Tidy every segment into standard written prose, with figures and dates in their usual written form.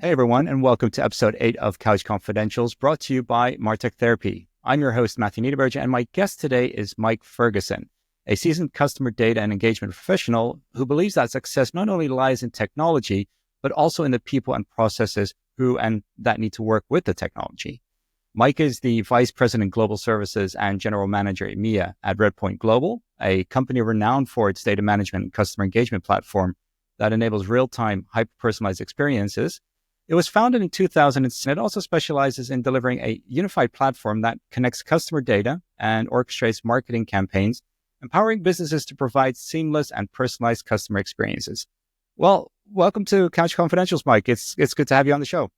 Hey everyone, and welcome to episode 8 of Couch Confidentials, brought to you by Martech Therapy. I'm your host, Matthew Niederberger, and my guest today is Mike Ferguson, a seasoned customer data and engagement professional who believes that success not only lies in technology, but also in the people and processes that need to work with the technology. Mike is the Vice President Global Services and General Manager EMEA at Redpoint Global, a company renowned for its data management and customer engagement platform that enables real-time, hyper-personalized experiences. It was founded in 2000, and it also specializes in delivering a unified platform that connects customer data and orchestrates marketing campaigns, empowering businesses to provide seamless and personalized customer experiences. Well, welcome to Couch Confidentials, Mike. It's good to have you on the show.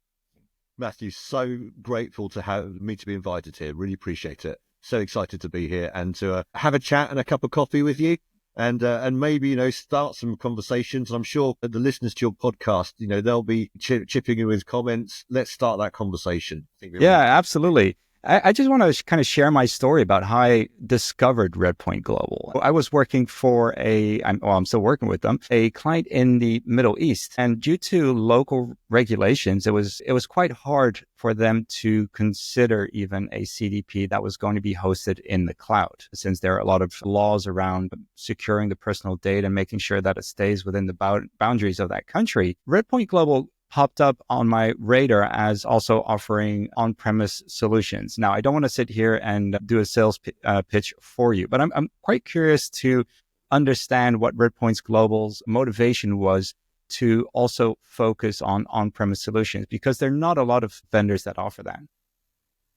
Matthew, so grateful to have me to be invited here. Really appreciate it. So excited to be here and to have a chat and a cup of coffee with you. And maybe, start some conversations. I'm sure that the listeners to your podcast, they'll be chipping in with comments. Let's start that conversation. Yeah, absolutely. I just want to kind of share my story about how I discovered Redpoint Global. I was working for I'm still working with them, a client in the Middle East. And due to local regulations, it was quite hard for them to consider even a CDP that was going to be hosted in the cloud, since there are a lot of laws around securing the personal data and making sure that it stays within the boundaries of that country. Redpoint Global popped up on my radar as also offering on-premise solutions. Now, I don't want to sit here and do a sales pitch for you, but I'm quite curious to understand what Redpoint Global's motivation was to also focus on on-premise solutions, because there are not a lot of vendors that offer that.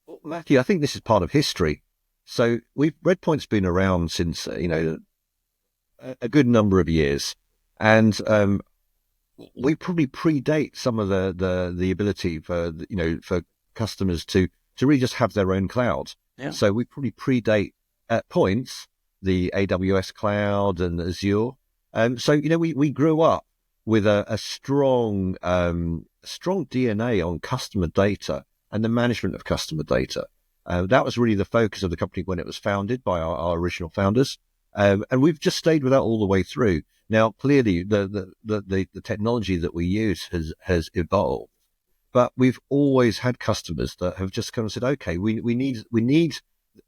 Well, Matthew, I think this is part of history. So Redpoint's been around since, a good number of years. And we probably predate some of the ability for customers to really just have their own cloud. Yeah. So we probably predate at points the AWS cloud and Azure. So we grew up with a strong DNA on customer data and the management of customer data. That was really the focus of the company when it was founded by our original founders. And we've just stayed with that all the way through. Now, clearly, the technology that we use has evolved, but we've always had customers that have just kind of said, "Okay, we need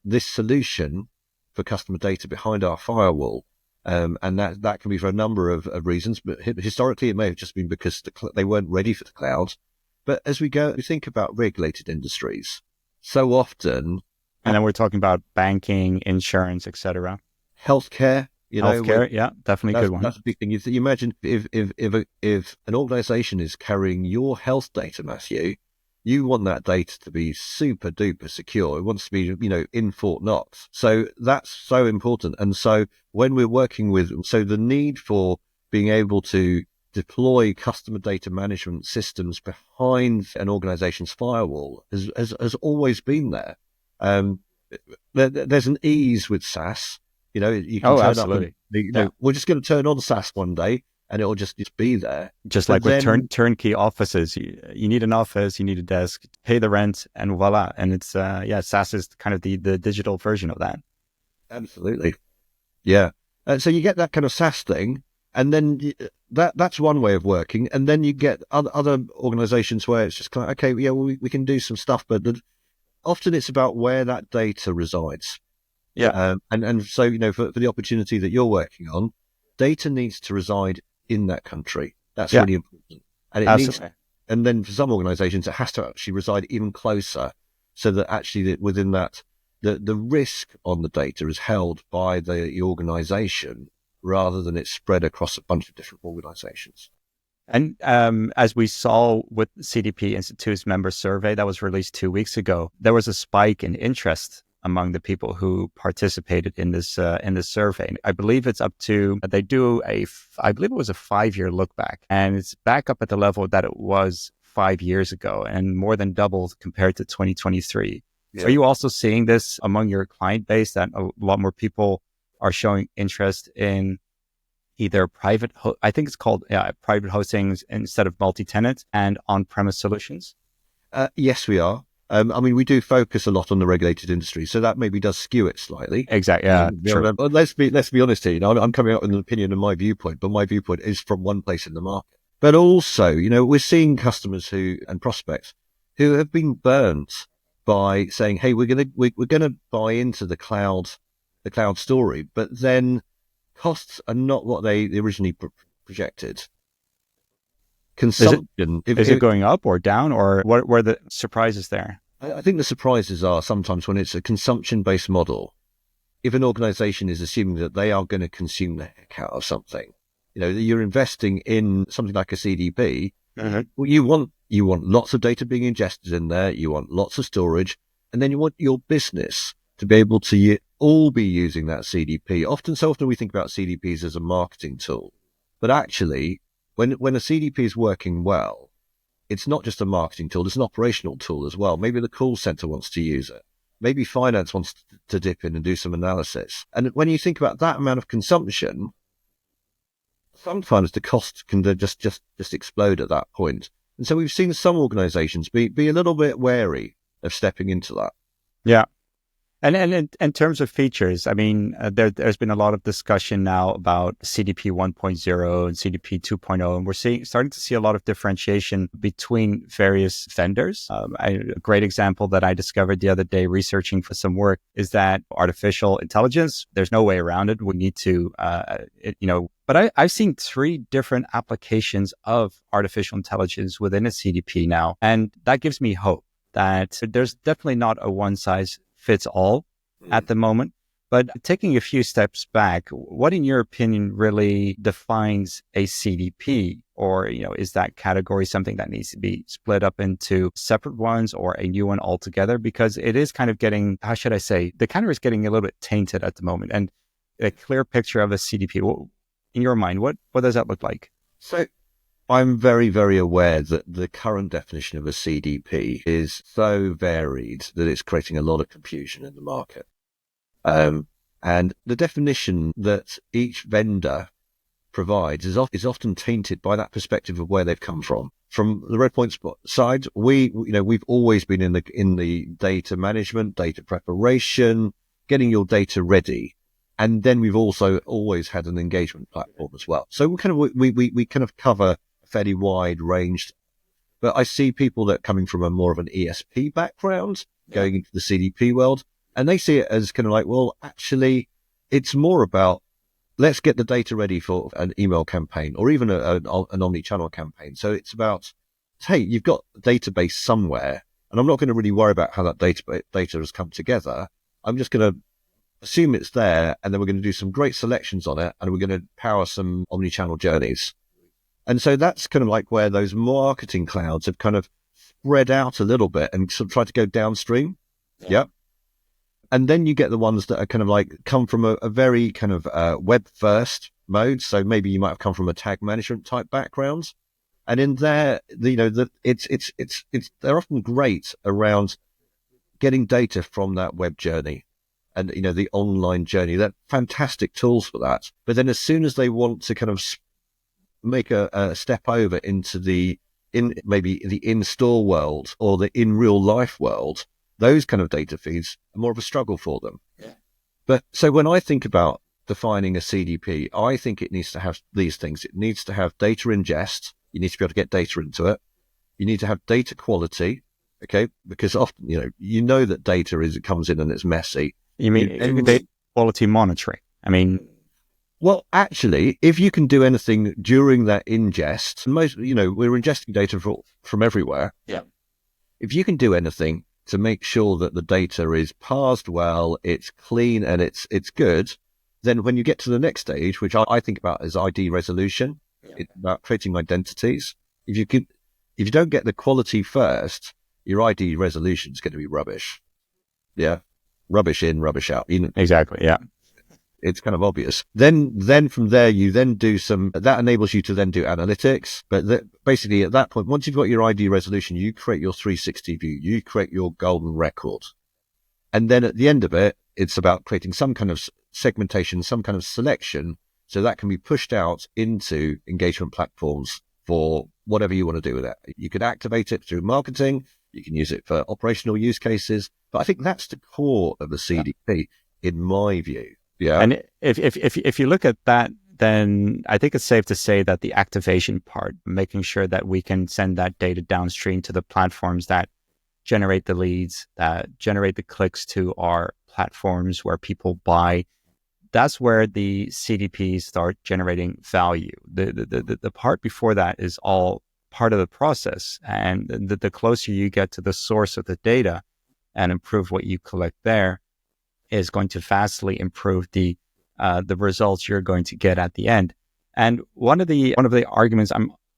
this solution for customer data behind our firewall," and that can be for a number of reasons. But historically, it may have just been because they weren't ready for the cloud. But as we think about regulated industries, so often, and then we're talking about banking, insurance, etc. Healthcare. Healthcare, yeah, definitely a good one. That's a big thing. You imagine if an organization is carrying your health data, Matthew, you want that data to be super duper secure. It wants to be, in Fort Knox. So that's so important. And so when we're working the need for being able to deploy customer data management systems behind an organization's firewall has always been there. There's an ease with SaaS. You can turn absolutely. up and, we're just going to turn on SaaS one day and it'll just be there. Just like with turnkey offices, you need an office, you need a desk, pay the rent, and voila. And it's, SaaS is kind of the digital version of that. Absolutely. Yeah. So you get that kind of SaaS thing, and then that's one way of working. And then you get other organizations where it's just kind of, okay, yeah, well, we can do some stuff, but often it's about where that data resides. Yeah. And so, for the opportunity that you're working on, data needs to reside in that country. That's really important. And and then for some organizations, it has to actually reside even closer, so that actually within that, the risk on the data is held by the organization rather than it's spread across a bunch of different organizations. And as we saw with CDP Institute's member survey that was released 2 weeks ago, there was a spike in interest among the people who participated in this survey. I believe it's up to, they do I believe it was a 5-year look back, and it's back up at the level that it was 5 years ago and more than doubled compared to 2023. Yeah. So are you also seeing this among your client base, that a lot more people are showing interest in either private hostings instead of multi-tenant and on-premise solutions? Yes, we are. We do focus a lot on the regulated industry, so that maybe does skew it slightly. Exactly. Yeah. Sure. Let's be honest here. I'm coming out with an opinion and my viewpoint, but my viewpoint is from one place in the market. But also, we're seeing customers and prospects who have been burnt by saying, "Hey, we're gonna buy into the cloud story," but then costs are not what they originally projected. Consumption Is it going up or down, or what were the surprises there? I think the surprises are sometimes when it's a consumption-based model. If an organization is assuming that they are going to consume the heck out of something, you're investing in something like a CDP. Well, you want lots of data being ingested in there. You want lots of storage, and then you want your business to be able to all be using that CDP. So often we think about CDPs as a marketing tool, but actually, when a CDP is working well, it's not just a marketing tool; it's an operational tool as well. Maybe the call center wants to use it. Maybe finance wants to dip in and do some analysis. And when you think about that amount of consumption, sometimes the cost can just explode at that point. And so we've seen some organizations be a little bit wary of stepping into that. Yeah. And in terms of features, I mean, there's been a lot of discussion now about CDP 1.0 and CDP 2.0, and we're starting to see a lot of differentiation between various vendors. A great example that I discovered the other day researching for some work is that artificial intelligence, there's no way around it. We need to, but I've seen 3 different applications of artificial intelligence within a CDP now, and that gives me hope that there's definitely not a one size fits all at the moment. But taking a few steps back, what in your opinion really defines a CDP? Or, is that category something that needs to be split up into separate ones or a new one altogether? Because it is kind of getting, how should I say, the category is getting a little bit tainted at the moment. And a clear picture of a CDP, in your mind, what does that look like? So I'm very, very aware that the current definition of a CDP is so varied that it's creating a lot of confusion in the market. And the definition that each vendor provides is often tainted by that perspective of where they've come from. From the Redpoint side, we've always been in the data management, data preparation, getting your data ready. And then we've also always had an engagement platform as well. So we kind of cover fairly wide range, but I see people that are coming from a more of an ESP background going into the CDP world, and they see it as kind of like, well, actually, it's more about let's get the data ready for an email campaign or even an omni-channel campaign. So it's about, hey, you've got a database somewhere, and I'm not going to really worry about how that data has come together. I'm just going to assume it's there, and then we're going to do some great selections on it, and we're going to power some omni-channel journeys. And so that's kind of like where those marketing clouds have kind of spread out a little bit and sort of tried to go downstream. Yeah. And then you get the ones that are kind of like come from a very kind of web first mode. So maybe you might have come from a tag management type background. And in there, they're often great around getting data from that web journey and, the online journey. They're fantastic tools for that. But then as soon as they want to kind of make a step over into maybe the in-store world or the in real life world, those kind of data feeds are more of a struggle for them. Yeah. But so when I think about defining a CDP, I think it needs to have these things. It needs to have data ingest. You need to be able to get data into it. You need to have data quality. Okay. Because often, that data comes in and it's messy. You mean data quality monitoring? I mean, well, actually, if you can do anything during that ingest, we're ingesting data from everywhere. Yeah. If you can do anything to make sure that the data is parsed well, it's clean, and it's good, then when you get to the next stage, which I think about as ID resolution, it's about creating identities. If you don't get the quality first, your ID resolution is going to be rubbish. Yeah, rubbish in, rubbish out. Exactly. Yeah. It's kind of obvious. Then from there, you then do that enables you to then do analytics. But basically at that point, once you've got your ID resolution, you create your 360 view, you create your golden record. And then at the end of it, it's about creating some kind of segmentation, some kind of selection. So that can be pushed out into engagement platforms for whatever you want to do with it. You could activate it through marketing. You can use it for operational use cases. But I think that's the core of the CDP, in my view. Yeah. And if you look at that then I think it's safe to say that the activation part, making sure that we can send that data downstream to the platforms that generate the leads, that generate the clicks to our platforms where people buy, that's where the CDPs start generating value. The part before that is all part of the process. And the closer you get to the source of the data and improve what you collect there is going to vastly improve the results you're going to get at the end. And one of the arguments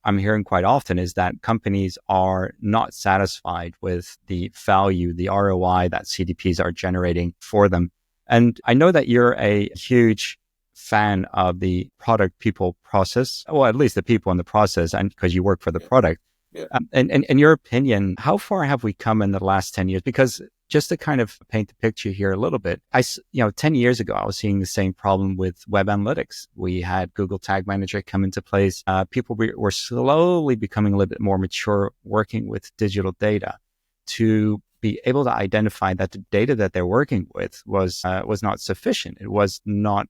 I'm hearing quite often is that companies are not satisfied with the value, the ROI that CDPs are generating for them. And I know that you're a huge fan of the product people process, well, at least the people in the process, and because you work for the product. Yeah. And in your opinion, how far have we come in the last 10 years? Because just to kind of paint the picture here a little bit, 10 years ago, I was seeing the same problem with web analytics. We had Google Tag Manager come into place. People were slowly becoming a little bit more mature working with digital data to be able to identify that the data that they're working with was not sufficient. It was not,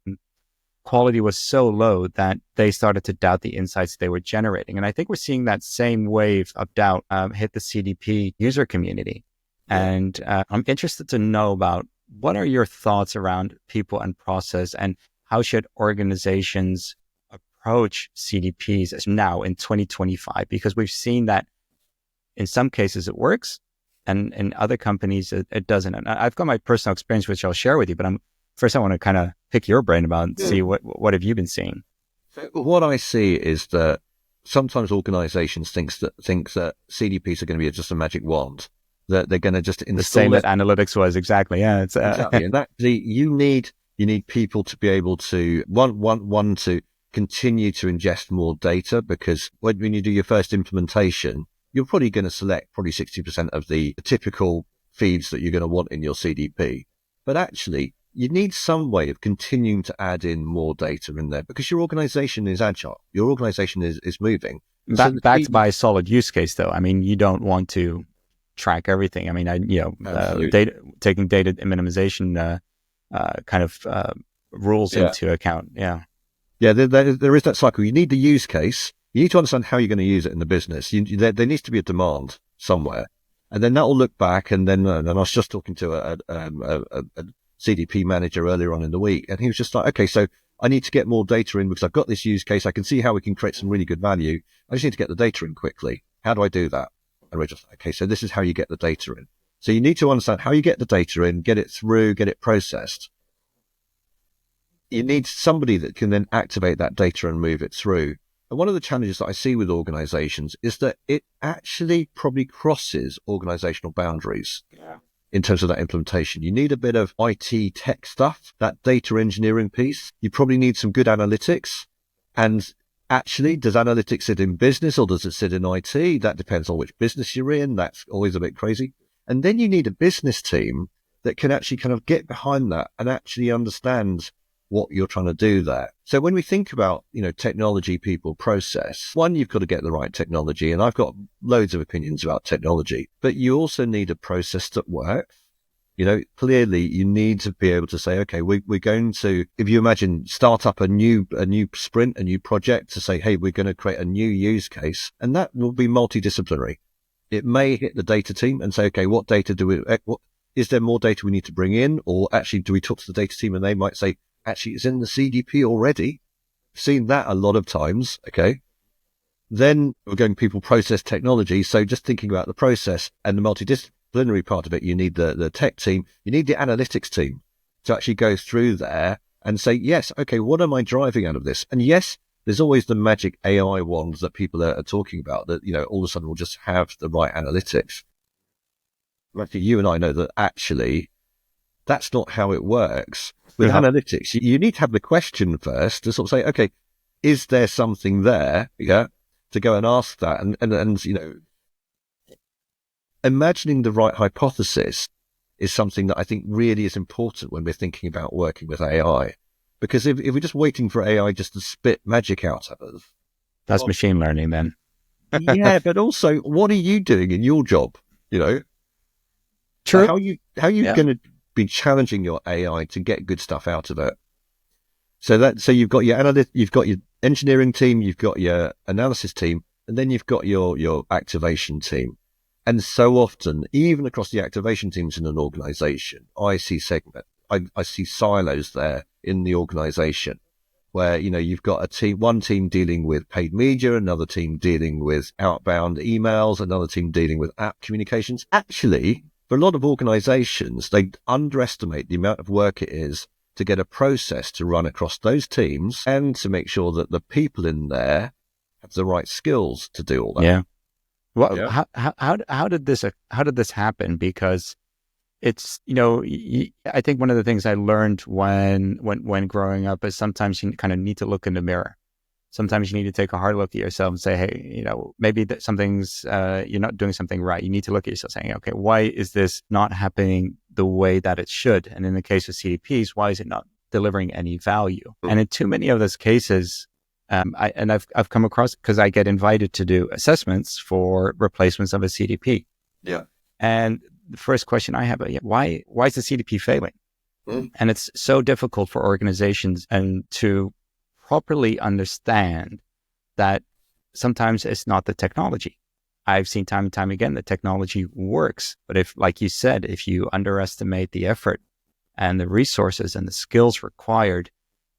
quality was so low that they started to doubt the insights they were generating. And I think we're seeing that same wave of doubt hit the CDP user community. Yeah. And I'm interested to know about what are your thoughts around people and process, and how should organizations approach CDPs as now in 2025? Because we've seen that in some cases it works, and in other companies it doesn't. And I've got my personal experience, which I'll share with you, but first I want to kind of pick your brain about and see what have you been seeing? So what I see is that sometimes organizations think that CDPs are going to be just a magic wand, that they're going to just install the same that analytics was. Exactly. Yeah. It's exactly. And you need people to be able to one to continue to ingest more data, because when you do your first implementation, you're probably going to select 60% of the typical feeds that you're going to want in your CDP. But actually, you need some way of continuing to add in more data in there, because your organization is agile. Your organization is moving. Backed by a solid use case, though. I mean, you don't want to track everything. I mean, taking data minimization kind of rules into account. Yeah. Yeah, there is that cycle. You need the use case. You need to understand how you're going to use it in the business. There needs to be a demand somewhere. And then that will look back. And then and I was just talking to a CDP manager earlier on in the week, and he was just like, okay, so I need to get more data in because I've got this use case. I can see how we can create some really good value. I just need to get the data in quickly. How do I do that? And we're just like, okay, so this is how you get the data in. So you need to understand how you get the data in, get it through, get it processed. You need somebody that can then activate that data and move it through. And one of the challenges that I see with organizations is that it actually probably crosses organizational boundaries. Yeah. In terms of that implementation. You need a bit of IT tech stuff, that data engineering piece. You probably need some good analytics. And actually, does analytics sit in business or does it sit in IT? That depends on which business you're in. That's always a bit crazy. And then you need a business team that can actually kind of get behind that and actually understand what you're trying to do there. So when we think about, technology, people, process, one, you've got to get the right technology. And I've got loads of opinions about technology, but you also need a process that works. Clearly you need to be able to say, okay, we're going to, if you imagine, start up a new sprint, a new project to say, hey, we're going to create a new use case, and that will be multidisciplinary. It may hit the data team and say, okay, what data is there more data we need to bring in? Or actually, do we talk to the data team and they might say, actually, it's in the CDP already. I've seen that a lot of times. Okay. Then we're going people, process, technology. So just thinking about the process and the multidisciplinary part of it, you need the tech team, you need the analytics team to actually go through there and say, yes, okay, what am I driving out of this? And yes, there's always the magic AI wands that people are talking about that, all of a sudden will just have the right analytics. Actually, you and I know that actually that's not how it works. With analytics, you need to have the question first to sort of say, okay, is there something there? Yeah, to go and ask that, and imagining the right hypothesis is something that I think really is important when we're thinking about working with AI. Because if we're just waiting for AI just to spit magic out at us, that's machine learning then. Yeah, but also, what are you doing in your job? True. How are you going to be challenging your AI to get good stuff out of it? So you've got your you've got your engineering team, you've got your analysis team, and then you've got your activation team. And so often, even across the activation teams in an organization, I see silos there in the organization where, you've got one team dealing with paid media, another team dealing with outbound emails, another team dealing with app communications. Actually, for a lot of organizations, they underestimate the amount of work it is to get a process to run across those teams and to make sure that the people in there have the right skills to do all that. Yeah. Well, yeah. How did this happen? Because it's, I think one of the things I learned when growing up is sometimes you kind of need to look in the mirror. Sometimes you need to take a hard look at yourself and say, hey, maybe that something's, you're not doing something right. You need to look at yourself saying, okay, why is this not happening the way that it should? And in the case of CDPs, why is it not delivering any value? Mm-hmm. And in too many of those cases, I've come across, because I get invited to do assessments for replacements of a CDP. Yeah. And the first question I have, why is the CDP failing? Mm-hmm. And it's so difficult for organizations and to properly understand that sometimes it's not the technology. I've seen time and time again that technology works, but if, like you said, if you underestimate the effort and the resources and the skills required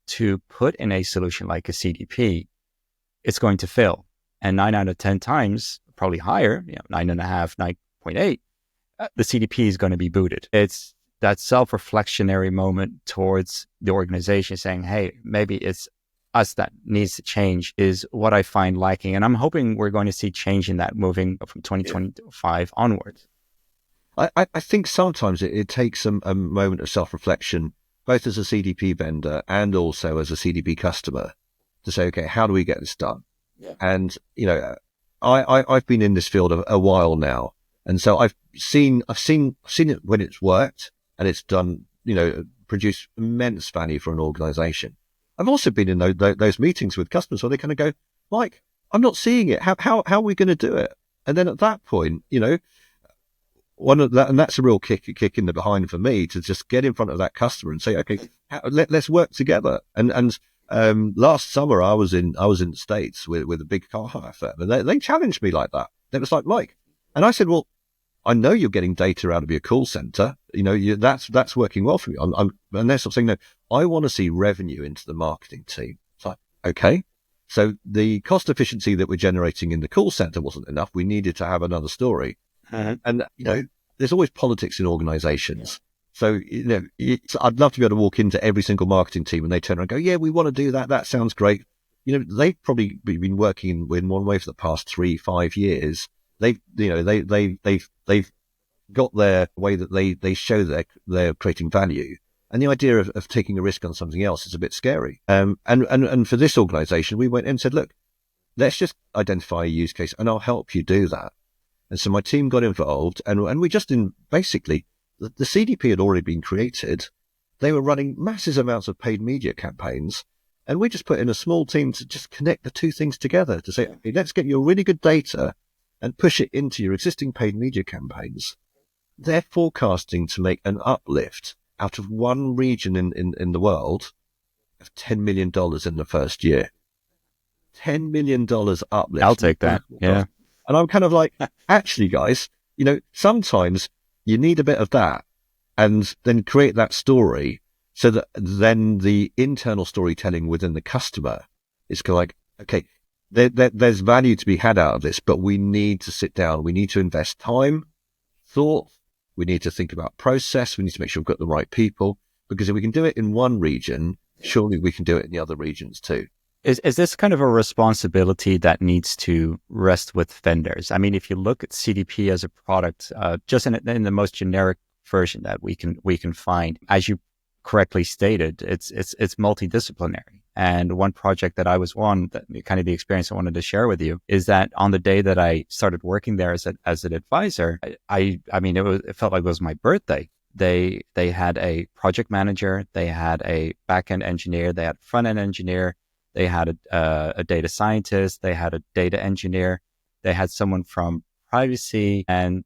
to put in a solution like a CDP, it's going to fail. And 9 out of 10 times, probably higher, 9.5, 9.8, the CDP is going to be booted. It's that self-reflectionary moment towards the organization saying, hey, maybe it's us that needs to change, is what I find lacking. And I'm hoping we're going to see change in that moving from 2025 onwards. I think sometimes it takes a moment of self-reflection, both as a CDP vendor and also as a CDP customer, to say, okay, how do we get this done? Yeah. And, I've been in this field a while now. And so I've seen it when it's worked and it's done, produced immense value for an organization. I've also been in those meetings with customers where they kind of go, Mike, I'm not seeing it. How are we going to do it? And then at that point, and that's a real kick in the behind for me, to just get in front of that customer and say, okay, let's work together. And last summer I was in the States with a big car hire firm, and they challenged me like that. It was like, Mike, and I said, well, I know you're getting data out of your call center. That's working well for you. And they're sort of saying, no, I want to see revenue into the marketing team. It's like, okay. So the cost efficiency that we're generating in the call center wasn't enough. We needed to have another story. Uh-huh. And, there's always politics in organizations. Yeah. So, I'd love to be able to walk into every single marketing team and they turn around and go, yeah, we want to do that. That sounds great. They've probably been working in one way for the past 3-5 years. They've got their way that they show they're creating value. And the idea of taking a risk on something else is a bit scary. And for this organization, we went in and said, look, let's just identify a use case and I'll help you do that. And so my team got involved and we just basically, the CDP had already been created. They were running massive amounts of paid media campaigns. And we just put in a small team to just connect the two things together to say, okay, let's get your really good data and push it into your existing paid media campaigns. They're forecasting to make an uplift out of one region in the world of $10 million in the first year. $10 million uplift. I'll take that. Yeah. And I'm kind of like, actually, guys, sometimes you need a bit of that and then create that story so that then the internal storytelling within the customer is kind of like, okay, there's value to be had out of this, but we need to sit down. We need to invest time, thought. We need to think about process. We need to make sure we've got the right people, because if we can do it in one region, surely we can do it in the other regions too. Is this kind of a responsibility that needs to rest with vendors? I mean, if you look at CDP as a product, just in the most generic version that we can find, as you correctly stated, it's multidisciplinary. And one project that I was on, that kind of the experience I wanted to share with you, is that on the day that I started working there as an advisor, I mean, it felt like it was my birthday. They had a project manager, they had a back-end engineer, they had a front-end engineer, they had a data scientist, they had a data engineer, they had someone from privacy, and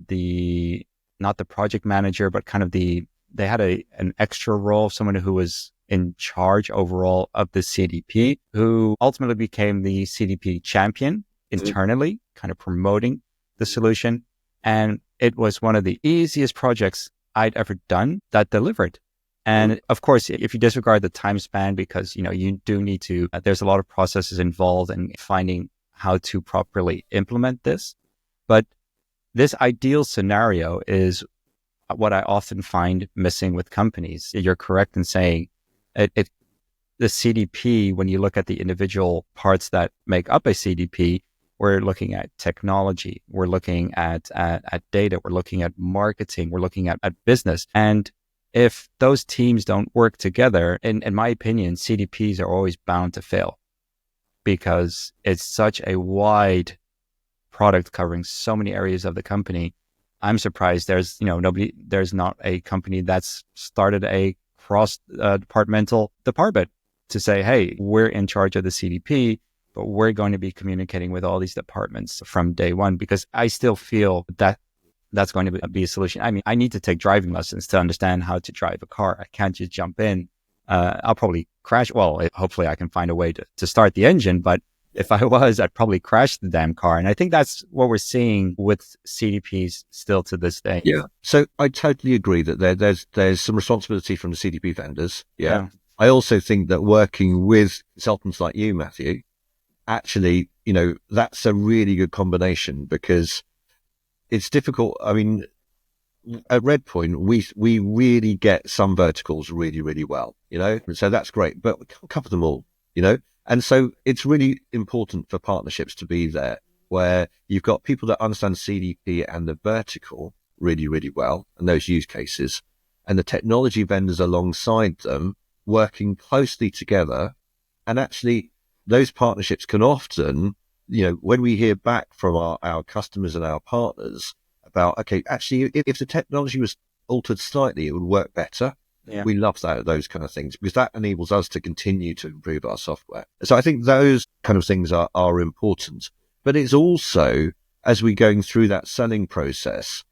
not the project manager, but kind of they had an extra role, someone who was in charge overall of the CDP, who ultimately became the CDP champion internally, kind of promoting the solution. And it was one of the easiest projects I'd ever done that delivered. And of course, if you disregard the time span, because, you do need to, there's a lot of processes involved in finding how to properly implement this. But this ideal scenario is what I often find missing with companies. You're correct in saying the CDP, when you look at the individual parts that make up a CDP, we're looking at technology, we're looking at data, we're looking at marketing, we're looking at business. And if those teams don't work together, in my opinion, CDPs are always bound to fail because it's such a wide product covering so many areas of the company. I'm surprised there's not a company that's started a cross departmental department to say, hey, we're in charge of the CDP, but we're going to be communicating with all these departments from day one, because I still feel that that's going to be a solution. I mean, I need to take driving lessons to understand how to drive a car. I can't just jump in. I'll probably crash. Well, hopefully I can find a way to start the engine, but if I was, I'd probably crash the damn car. And I think that's what we're seeing with CDPs still to this day. Yeah. So I totally agree that there's some responsibility from the CDP vendors. Yeah. I also think that working with consultants like you, Matthew, actually, that's a really good combination, because it's difficult. I mean, at Redpoint, we really get some verticals really, really well, so that's great, but we can't cover them all, and so it's really important for partnerships to be there where you've got people that understand CDP and the vertical really, really well, and those use cases, and the technology vendors alongside them working closely together. And actually, those partnerships can often, when we hear back from our customers and our partners about, okay, actually, if the technology was altered slightly, it would work better. Yeah. We love those kind of things, because that enables us to continue to improve our software. So I think those kind of things are important. But it's also, as we're going through that selling process,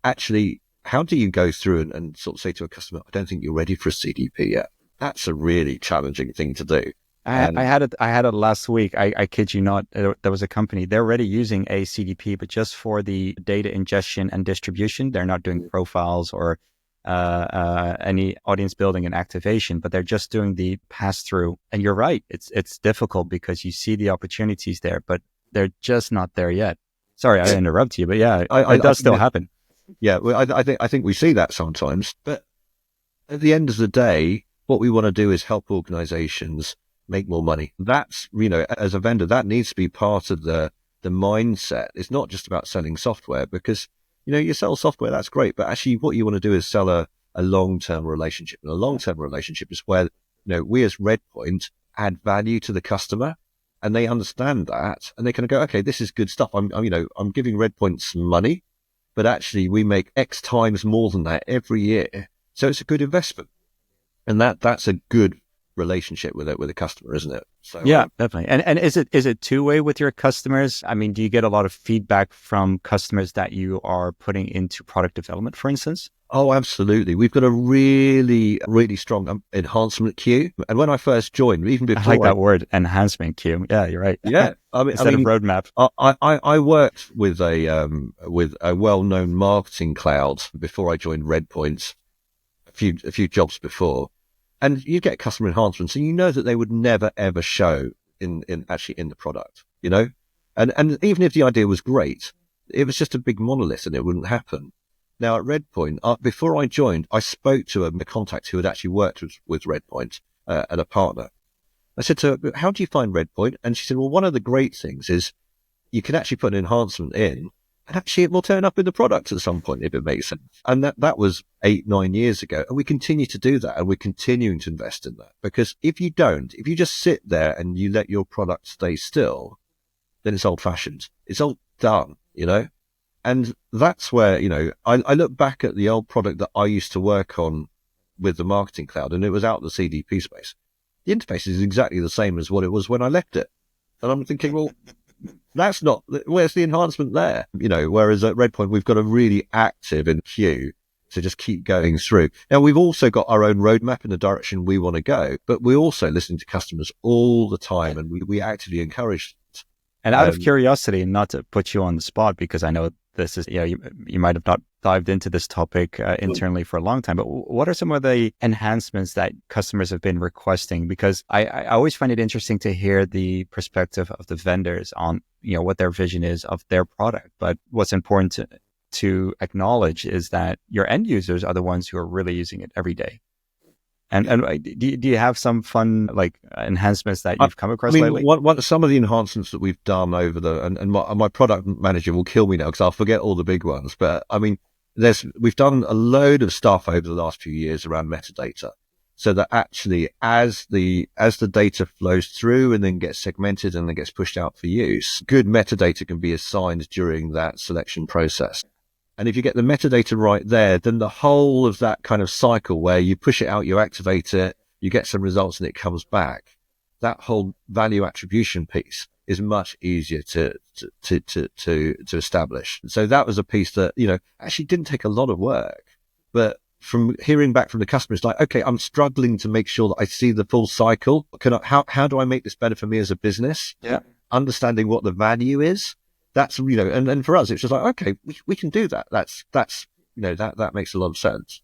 actually, how do you go through and sort of say to a customer, I don't think you're ready for a CDP yet? That's a really challenging thing to do. I had it last week. I kid you not. There was a company, they're already using a CDP, but just for the data ingestion and distribution. They're not doing profiles or any audience building and activation, but they're just doing the pass through. And you're right. It's difficult because you see the opportunities there, but they're just not there yet. Sorry, I interrupt you, but yeah, it does still happen. Yeah, well, I think we see that sometimes, but at the end of the day, what we want to do is help organizations make more money. That's, as a vendor, that needs to be part of the mindset. It's not just about selling software, because, you sell software, that's great, but actually what you want to do is sell a long-term relationship. And a long-term relationship is where, we as Redpoint add value to the customer, and they understand that, and they kind of go, okay, this is good stuff. I'm giving Redpoint some money, but actually we make X times more than that every year. So it's a good investment. And that's a good relationship with a customer, isn't it? So yeah, definitely. And is it two-way with your customers? I mean, do you get a lot of feedback from customers that you are putting into product development, for instance? Oh, absolutely. We've got a really, really strong enhancement queue. And when I first joined, even before I like that word, enhancement queue. Yeah, you're right. Yeah, instead of roadmap. I worked with a well-known marketing cloud before I joined Redpoint. A few jobs before, and you get customer enhancements, and that they would never ever show in the product, and even if the idea was great, it was just a big monolith and it wouldn't happen. Now at Redpoint, before I joined, I spoke to a contact who had actually worked with Redpoint and a partner. I said to her, how do you find Redpoint? And she said, well, one of the great things is you can actually put an enhancement in, and actually it will turn up in the product at some point, if it makes sense. And that was 8-9 years ago. And we continue to do that, and we're continuing to invest in that. Because if you just sit there and you let your product stay still, then it's old fashioned. It's all done, And that's where, I look back at the old product that I used to work on with the marketing cloud, and it was out the CDP space. The interface is exactly the same as what it was when I left it. And I'm thinking, well, where's the enhancement there? Whereas at Redpoint, we've got a really active queue So just keep going through. Now, we've also got our own roadmap in the direction we want to go, but we're also listening to customers all the time, and we actively encourage it. And out of curiosity, and not to put you on the spot, because I know this is, you might have not dived into this topic internally for a long time, but what are some of the enhancements that customers have been requesting? Because I always find it interesting to hear the perspective of the vendors on, what their vision is of their product. But what's important to acknowledge is that your end users are the ones who are really using it every day. And do you have some fun enhancements that you've come across lately? Some of the enhancements that we've done over and my product manager will kill me now because I'll forget all the big ones. But I mean, we've done a load of stuff over the last few years around metadata, so that actually as the data flows through and then gets segmented and then gets pushed out for use, good metadata can be assigned during that selection process. And if you get the metadata right there, then the whole of that kind of cycle where you push it out, you activate it, you get some results and it comes back, that whole value attribution piece is much easier to establish. So that was a piece that, actually didn't take a lot of work, but from hearing back from the customers, like, okay, I'm struggling to make sure that I see the full cycle. How do I make this better for me as a business? Yeah. Understanding what the value is. That's, and for us, it's just like, okay, we can do that. That makes a lot of sense.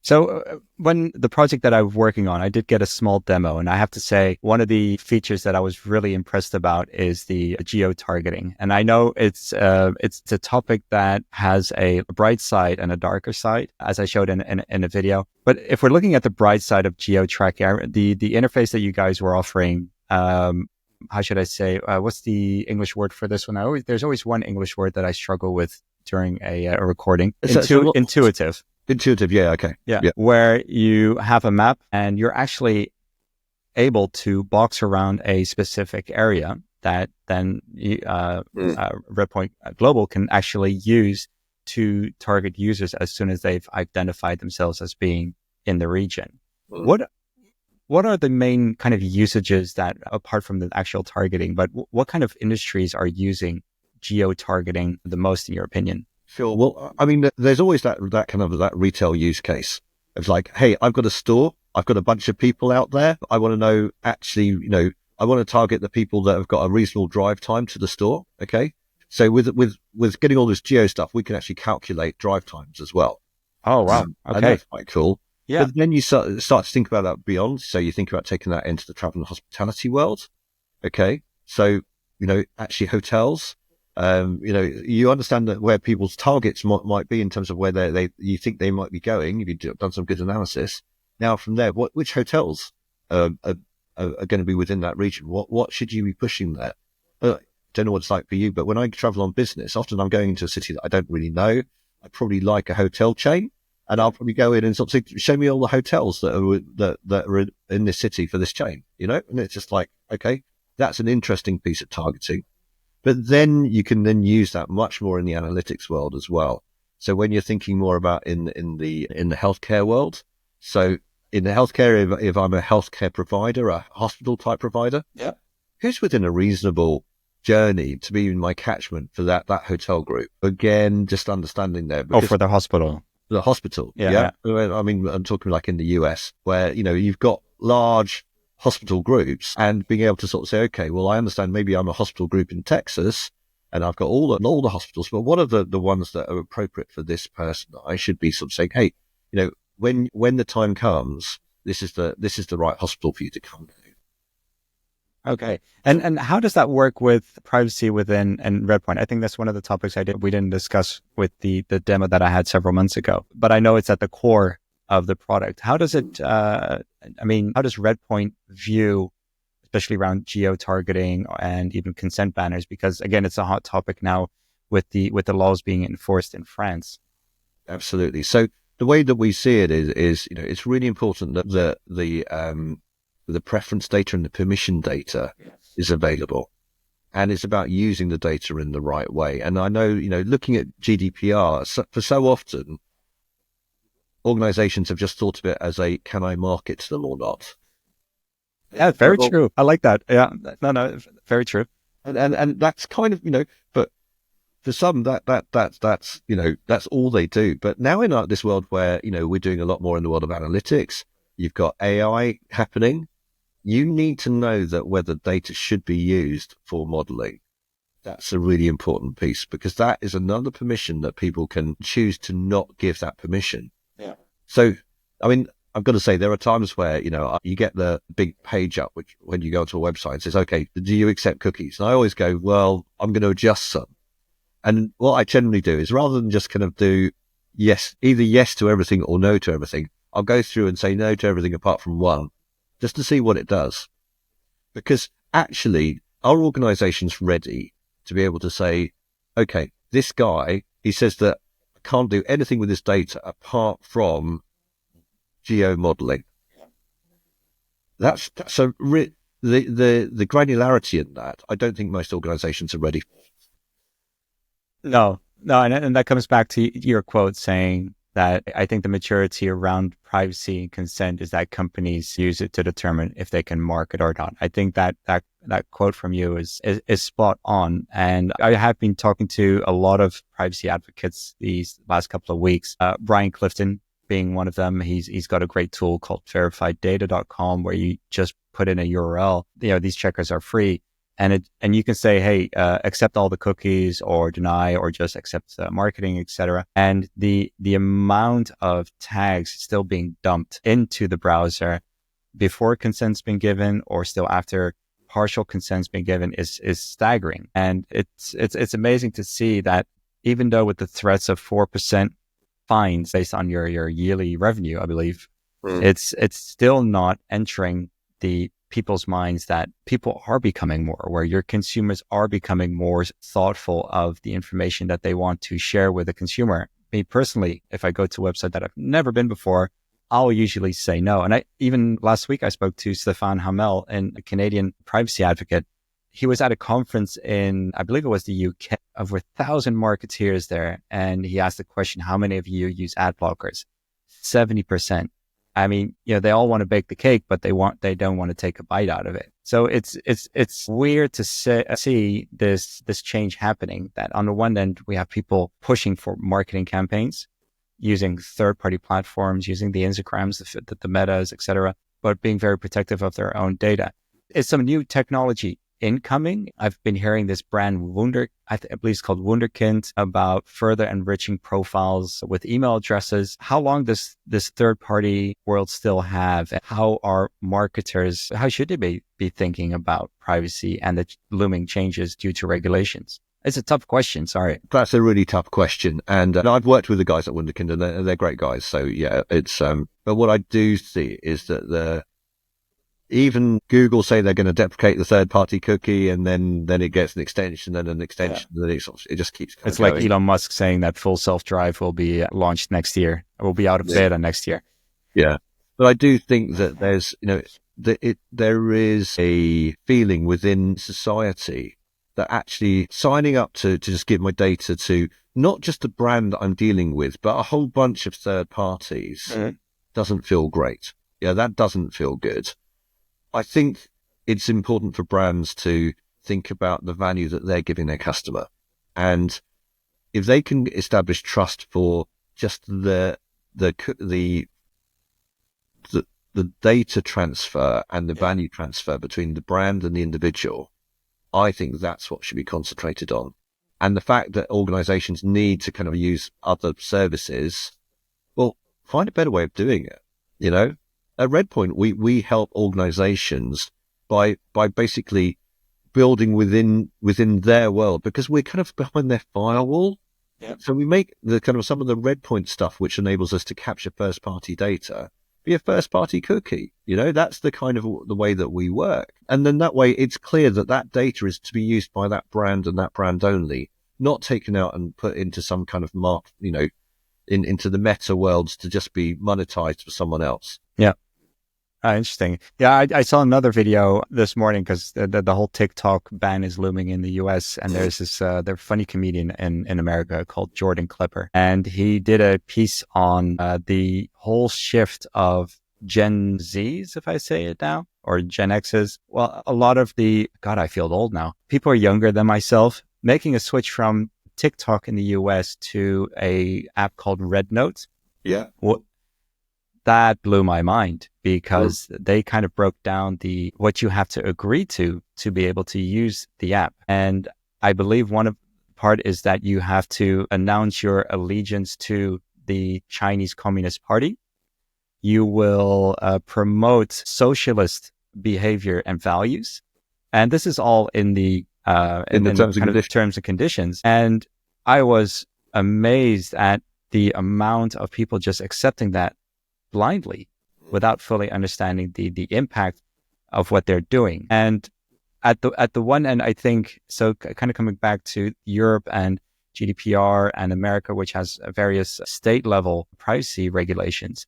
So when the project that I was working on, I did get a small demo, and I have to say one of the features that I was really impressed about is the geo-targeting. And I know it's a topic that has a bright side and a darker side, as I showed in a video. But if we're looking at the bright side of geo-tracking, the interface that you guys were offering, how should I say, what's the English word for this one? There's always one English word that I struggle with during a recording. Intuitive. Intuitive, yeah, okay. Yeah, where you have a map and you're actually able to box around a specific area that then Redpoint Global can actually use to target users as soon as they've identified themselves as being in the region. What are the main kind of usages that, apart from the actual targeting, but what kind of industries are using geo-targeting the most, in your opinion? Sure. Well, I mean, there's always that kind of that retail use case. It's like, hey, I've got a store. I've got a bunch of people out there. I want to know, actually, I want to target the people that have got a reasonable drive time to the store. Okay. So with getting all this geo stuff, we can actually calculate drive times as well. Oh, wow. Okay. And that's quite cool. Yeah. But then you start to think about that beyond. So you think about taking that into the travel and hospitality world. Okay. So, actually hotels, you understand that where people's targets might be in terms of where you think they might be going. You've done some good analysis. Now from there, which hotels are going to be within that region? What should you be pushing there? Don't know what it's like for you, but when I travel on business, often I'm going into a city that I don't really know. I probably like a hotel chain. And I'll probably go in and sort of say, show me all the hotels that are in this city for this chain, and it's just like, okay, that's an interesting piece of targeting. But then you can then use that much more in the analytics world as well. So when you're thinking more about in the healthcare world, so in the healthcare, if I'm a healthcare provider, a hospital type provider, yeah, who's within a reasonable journey to be in my catchment for that hotel group? Again, just understanding there. For the hospital. The hospital. Yeah. I mean, I'm talking like in the US where, you've got large hospital groups and being able to sort of say, okay, well, I understand maybe I'm a hospital group in Texas and I've got all the hospitals, but what are the ones that are appropriate for this person? I should be sort of saying, hey, when the time comes, this is the right hospital for you to come to. Okay. And how does that work with privacy within Redpoint? I think that's one of the topics we didn't discuss with the demo that I had several months ago, but I know it's at the core of the product. How does it, how does Redpoint view, especially around geo-targeting and even consent banners? Because again, it's a hot topic now with the laws being enforced in France. Absolutely. So the way that we see it is it's really important that the preference data and the permission data is available. And it's about using the data in the right way. And I know, looking at GDPR, for so often, organizations have just thought of it as can I market to them or not? Yeah, very true. I like that. Yeah, no, very true. And that's kind of, but for some, that's that's all they do. But now in this world where we're doing a lot more in the world of analytics, you've got AI happening. You need to know that whether data should be used for modeling. That's a really important piece, because that is another permission that people can choose to not give that permission. Yeah. So, I mean, I've got to say, there are times where, you get the big page up, which when you go to a website, it says, okay, do you accept cookies? And I always go, well, I'm going to adjust some. And what I generally do is, rather than just kind of do either yes to everything or no to everything, I'll go through and say no to everything apart from one, just to see what it does. Because actually, our organization's ready to be able to say, okay, this guy, he says that I can't do anything with this data apart from geo-modeling. That's the granularity in that. I don't think most organizations are ready. No, and that comes back to your quote saying that I think the maturity around privacy and consent is that companies use it to determine if they can market or not. I think that quote from you is spot on. And I have been talking to a lot of privacy advocates these last couple of weeks. Brian Clifton being one of them. He's got a great tool called verifieddata.com where you just put in a URL. These checkers are free. And you can say, hey, accept all the cookies or deny or just accept marketing, etc. And the amount of tags still being dumped into the browser before consent's been given or still after partial consent's been given is staggering. And it's amazing to see that even though with the threats of 4% fines based on your yearly revenue, I believe, it's still not entering the people's minds that people are becoming more aware. Your consumers are becoming more thoughtful of the information that they want to share with the consumer. Me personally, if I go to a website that I've never been before, I'll usually say no. And even last week, I spoke to Stefan Hamel, a Canadian privacy advocate. He was at a conference in, I believe it was the UK, over 1,000 marketeers there. And he asked the question, how many of you use ad blockers? 70%. I mean, they all want to bake the cake, but they don't want to take a bite out of it. So it's weird to see this change happening, that on the one end, we have people pushing for marketing campaigns using third-party platforms, using the Instagrams, the Metas, etc., but being very protective of their own data. It's some new technology incoming. I've been hearing this brand I believe it's called Wunderkind, about further enriching profiles with email addresses. How long does this third-party world still have? How are marketers, how should they be thinking about privacy and the looming changes due to regulations? It's a tough question. Sorry. That's a really tough question. And I've worked with the guys at Wunderkind, and they're great guys. So yeah, it's, but what I do see is that even Google say they're going to deprecate the third-party cookie, and then it gets an extension and an extension. Yeah. And then it just keeps going. It's like Elon Musk saying that full self-drive will be launched next year. It will be out of beta next year. Yeah. But I do think that there's, there is a feeling within society that actually signing up to just give my data to not just the brand that I'm dealing with, but a whole bunch of third parties doesn't feel great. Yeah, that doesn't feel good. I think it's important for brands to think about the value that they're giving their customer. And if they can establish trust for just the data transfer and the value transfer between the brand and the individual, I think that's what should be concentrated on. And the fact that organizations need to kind of use other services, well, find a better way of doing it, At Redpoint, we help organizations by basically building within their world, because we're kind of behind their firewall. Yep. So we make the kind of some of the Redpoint stuff, which enables us to capture first party data, be a first party cookie. That's the kind of the way that we work. And then that way it's clear that data is to be used by that brand and that brand only, not taken out and put into some kind of into the meta worlds to just be monetized for someone else. Yeah. Interesting. Yeah, I saw another video this morning because the whole TikTok ban is looming in the US. And there's this funny comedian in America called Jordan Klepper. And he did a piece on the whole shift of Gen Zs, if I say it now, or Gen Xs. Well, a lot of I feel old now. People are younger than myself, making a switch from TikTok in the US to a app called Red Note. Yeah. That blew my mind because they kind of broke down what you have to agree to be able to use the app. And I believe one of the part is that you have to announce your allegiance to the Chinese Communist Party. You will promote socialist behavior and values. And this is all in the terms and conditions. And I was amazed at the amount of people just accepting that blindly without fully understanding the impact of what they're doing. And at the one end, I think, so kind of coming back to Europe and GDPR and America, which has various state level privacy regulations,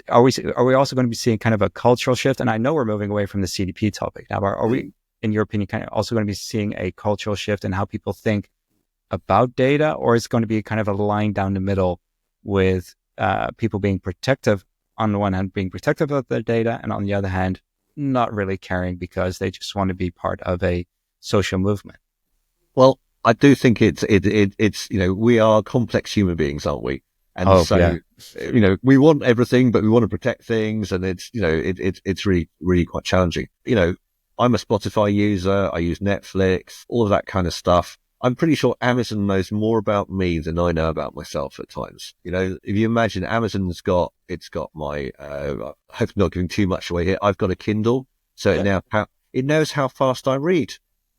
are we also going to be seeing kind of a cultural shift? And I know we're moving away from the CDP topic now, but are we, in your opinion, kind of also going to be seeing a cultural shift in how people think about data, or is it going to be kind of a line down the middle with people being protective, on the one hand, being protective of their data, and on the other hand, not really caring because they just want to be part of a social movement? Well, I do think it's we are complex human beings, aren't we? And we want everything, but we want to protect things, and it's really, really quite challenging. I'm a Spotify user. I use Netflix, all of that kind of stuff. I'm pretty sure Amazon knows more about me than I know about myself at times. If you imagine Amazon's got my, I hope I'm not giving too much away here. I've got a Kindle, so it knows how fast I read.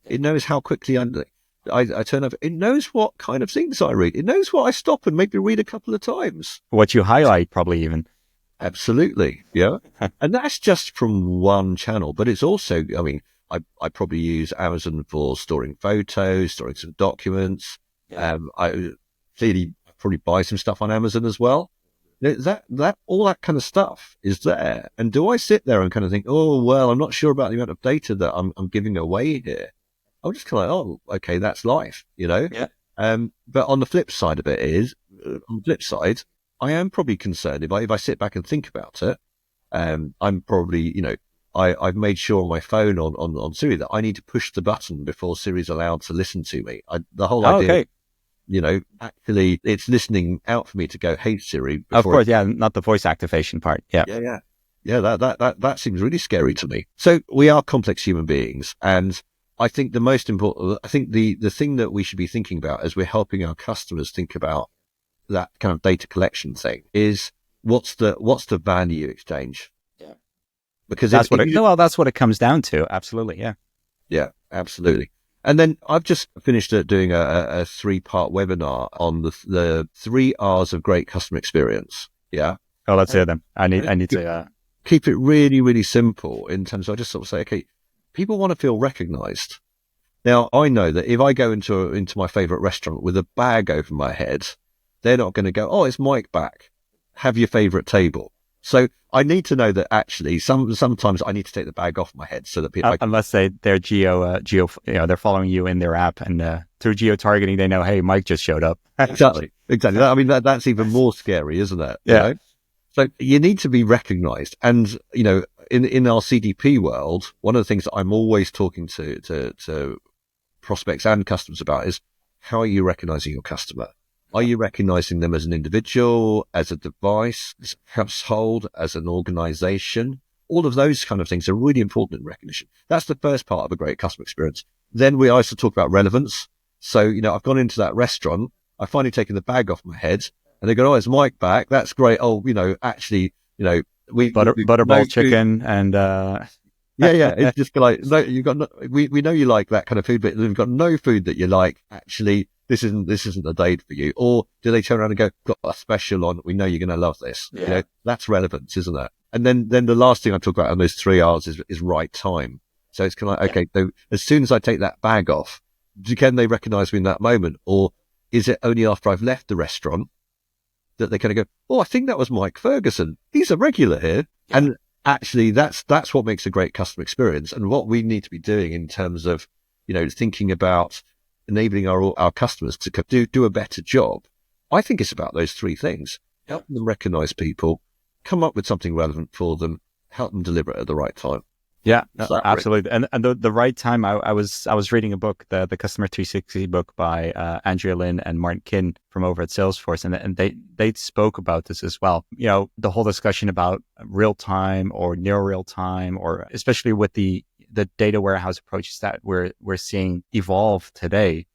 It knows how quickly I turn over. It knows what kind of things I read. It knows what I stop and maybe read a couple of times. What you highlight, probably even. Absolutely. Yeah. And that's just from one channel, but it's also, I probably use Amazon for storing photos, storing some documents. Yeah. I clearly probably buy some stuff on Amazon as well. That all that kind of stuff is there. And do I sit there and kind of think, oh, well, I'm not sure about the amount of data that I'm giving away here. I'm just kind of like, oh, okay, that's life, Yeah. But on the flip side of it is, I am probably concerned if I sit back and think about it. I'm probably, I've made sure on my phone on Siri that I need to push the button before Siri's allowed to listen to me. The whole idea, actually it's listening out for me to go, hey Siri. Of course, not the voice activation part. Yeah. That seems really scary to me. So we are complex human beings, and I think the thing that we should be thinking about as we're helping our customers think about that kind of data collection thing is what's the value exchange? Yeah. Because that's what it comes down to. Absolutely. Yeah. Yeah, absolutely. And then I've just finished doing a 3-part webinar on the 3 R's of great customer experience. Yeah. Oh, let's hear them. I need to keep it really, really simple in terms of, I just sort of say, okay, people want to feel recognized. Now, I know that if I go into my favorite restaurant with a bag over my head, they're not going to go, oh, it's Mike back. Have your favorite table. So I need to know that actually sometimes I need to take the bag off my head so that people... unless they're they're following you in their app, and through geo-targeting, they know, hey, Mike just showed up. Exactly. I mean, that's even more scary, isn't it? Yeah. So you need to be recognized. And, in our CDP world, one of the things that I'm always talking to prospects and customers about is, how are you recognizing your customer? Are you recognizing them as an individual, as a device, as a household, as an organization? All of those kind of things are really important in recognition. That's the first part of a great customer experience. Then we also talk about relevance. So, I've gone into that restaurant, I've finally taken the bag off my head, and they go, oh, it's Mike back. That's great. Oh, actually, butterball chicken and yeah. It's just like, no, we know you like that kind of food, but we've got no food that you like. Actually, this isn't a date for you. Or do they turn around and go, got a special on? We know you're going to love this. Yeah. That's relevance, isn't it? And then the last thing I talk about on those 3 R's is right time. So it's kind of like, okay, so as soon as I take that bag off, can they recognize me in that moment? Or is it only after I've left the restaurant that they kind of go, oh, I think that was Mike Ferguson. He's a regular here. Yeah. And actually, that's what makes a great customer experience, and what we need to be doing in terms of, thinking about enabling our customers to do a better job. I think it's about those 3 things: helping them recognize people, come up with something relevant for them, help them deliver it at the right time. Yeah, Is no, that right? absolutely. And the right time, I was reading a book, the Customer 360 book by Andrea Lin and Martin Kinn from over at Salesforce, and they spoke about this as well. You know, the whole discussion about real time or near real time, or especially with the data warehouse approaches that we're seeing evolve today.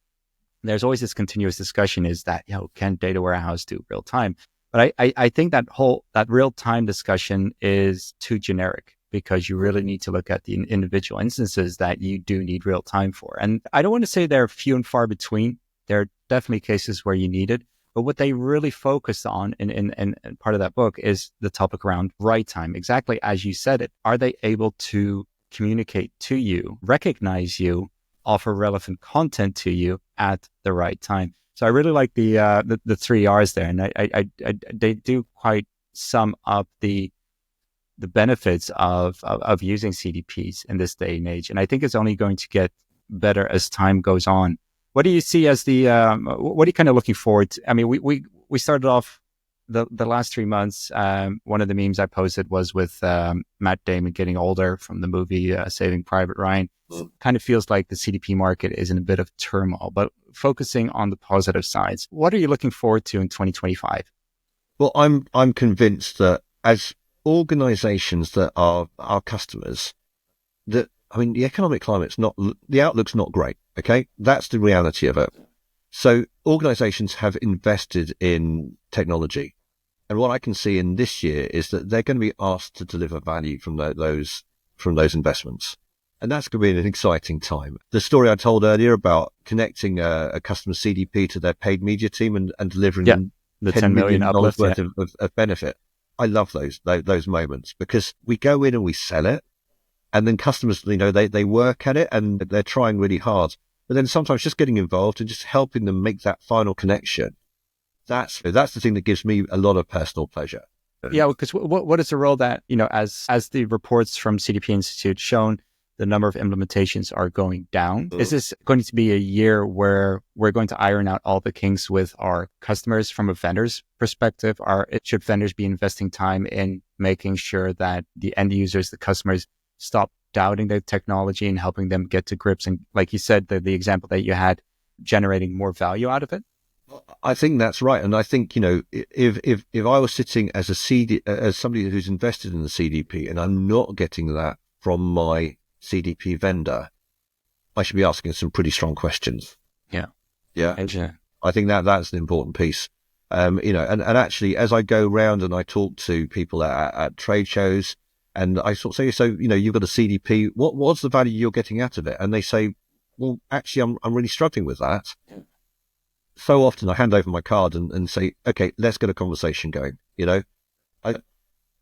There's always this continuous discussion: is that, can data warehouse do real time? But I think that real time discussion is too generic, because you really need to look at the individual instances that you do need real time for. And I don't want to say they're few and far between. There are definitely cases where you need it. But what they really focused on in part of that book is the topic around right time. Exactly as you said it. Are they able to communicate to you, recognize you, offer relevant content to you at the right time? So I really like the three R's there, and they do quite sum up the benefits of using CDPs in this day and age. And I think it's only going to get better as time goes on. What do you see as what are you kind of looking forward to? I mean, we started off the last 3 months. One of the memes I posted was with Matt Damon getting older from the movie Saving Private Ryan. Kind of feels like the CDP market is in a bit of turmoil, but focusing on the positive sides, what are you looking forward to in 2025? Well, I'm convinced that as organizations that are our customers, that, I mean, the economic climate's not, the outlook's not great. Okay. That's the reality of it. So organizations have invested in technology. And what I can see in this year is that they're going to be asked to deliver value from those investments. And that's going to be an exciting time. The story I told earlier about connecting a customer CDP to their paid media team and delivering Yeah, them the $10 10 million million uplift. worth Yeah. of benefit. I love those moments, because we go in and we sell it, and then customers, they work at it and they're trying really hard. But then sometimes just getting involved and just helping them make that final connection. That's the thing that gives me a lot of personal pleasure. Yeah, because what is the role that, as the reports from CDP Institute shown, the number of implementations are going down. Is this going to be a year where we're going to iron out all the kinks with our customers from a vendor's perspective? Should vendors be investing time in making sure that the end users, the customers, stop doubting the technology and helping them get to grips? And like you said, the example that you had, generating more value out of it? I think that's right. And I think, if I was sitting as as somebody who's invested in the CDP and I'm not getting that from my CDP vendor, I should be asking some pretty strong questions. Yeah. Yeah. Yeah. I think that's an important piece. And actually, as I go round and I talk to people at trade shows, and I sort of say, so, you've got a CDP, what's the value you're getting out of it? And they say, well, actually, I'm really struggling with that. So often I hand over my card and say, okay, let's get a conversation going.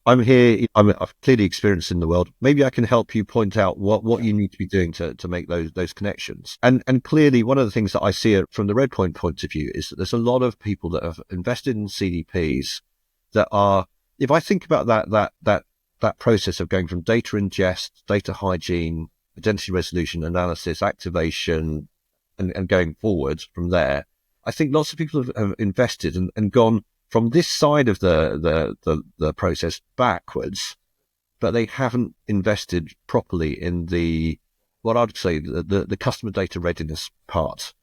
I'm here, I've clearly experienced in the world. Maybe I can help you point out what you need to be doing to make those connections. And clearly, one of the things that I see from the Redpoint point of view is that there's a lot of people that have invested in CDPs that are, if I think about that process of going from data ingest, data hygiene, identity resolution, analysis, activation, and going forward from there, I think lots of people have invested and gone from this side of the process backwards, but they haven't invested properly in what I'd say the customer data readiness part.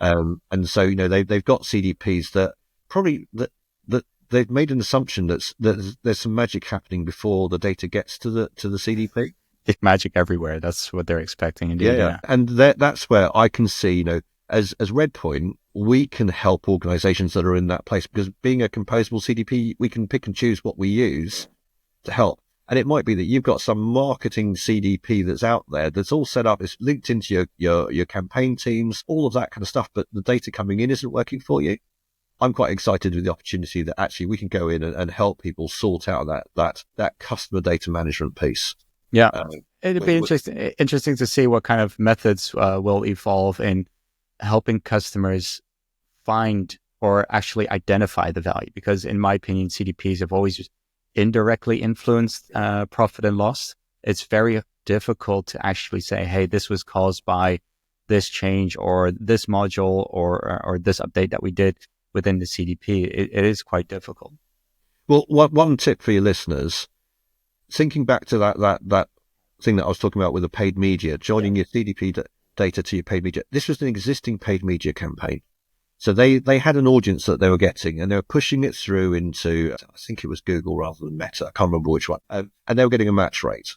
And so they've got CDPs that probably that they've made an assumption that there's some magic happening before the data gets to the CDP. It's magic everywhere. That's what they're expecting. Indeed. Yeah. And that's where I can see, as Redpoint, we can help organizations that are in that place, because being a composable CDP, we can pick and choose what we use to help. And it might be that you've got some marketing CDP that's out there that's all set up, it's linked into your campaign teams, all of that kind of stuff, but the data coming in isn't working for you. I'm quite excited with the opportunity that actually we can go in and help people sort out that customer data management piece. Yeah. It'd be interesting to see what kind of methods will evolve in helping customers find or actually identify the value. Because in my opinion, CDPs have always indirectly influenced profit and loss. It's very difficult to actually say, hey, this was caused by this change or this module or this update that we did within the CDP. It is quite difficult. Well, one tip for your listeners, thinking back to that thing that I was talking about with the paid media, joining your CDP data to your paid media. This was an existing paid media campaign. So they had an audience that they were getting, and they were pushing it through into, I think it was Google rather than Meta. I can't remember which one. And they were getting a match rate.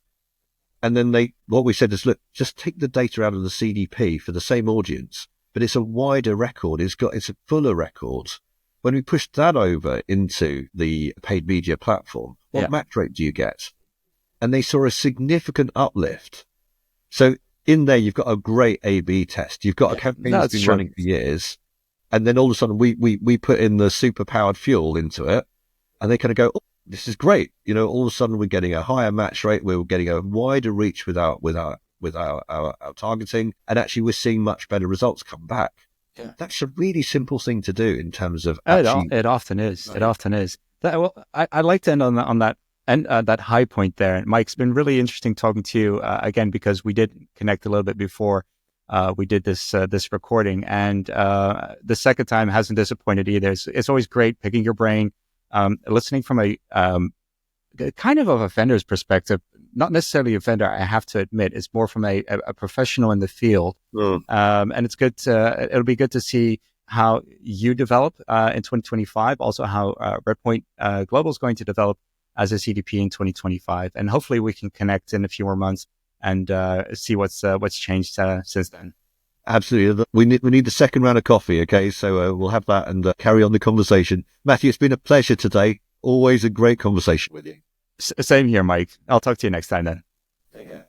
And then what we said is, look, just take the data out of the CDP for the same audience, but it's a wider record. It's a fuller record. When we pushed that over into the paid media platform, what match rate do you get? And they saw a significant uplift. So in there, you've got a great A/B test. You've got a campaign that's been running for years. And then all of a sudden, we put in the super powered fuel into it, and they kind of go, oh, this is great. All of a sudden, we're getting a higher match rate. We're getting a wider reach with our targeting, and actually, we're seeing much better results come back. Yeah. That's a really simple thing to do in terms of actually. It often is. Right. It often is. I'd like to end on that. And that high point there. Mike, it's been really interesting talking to you again, because we did connect a little bit before we did this recording, and the second time hasn't disappointed either. It's always great picking your brain, listening from a kind of a vendor's perspective, not necessarily a vendor, I have to admit. It's more from a professional in the field. And it's good it'll be good to see how you develop in 2025, also how Redpoint Global is going to develop as a CDP in 2025. And hopefully we can connect in a few more months and see what's changed since then. Absolutely. We need the second round of coffee, okay? So we'll have that and carry on the conversation. Matthew, it's been a pleasure today. Always a great conversation with you. Same here, Mike. I'll talk to you next time then. Take care.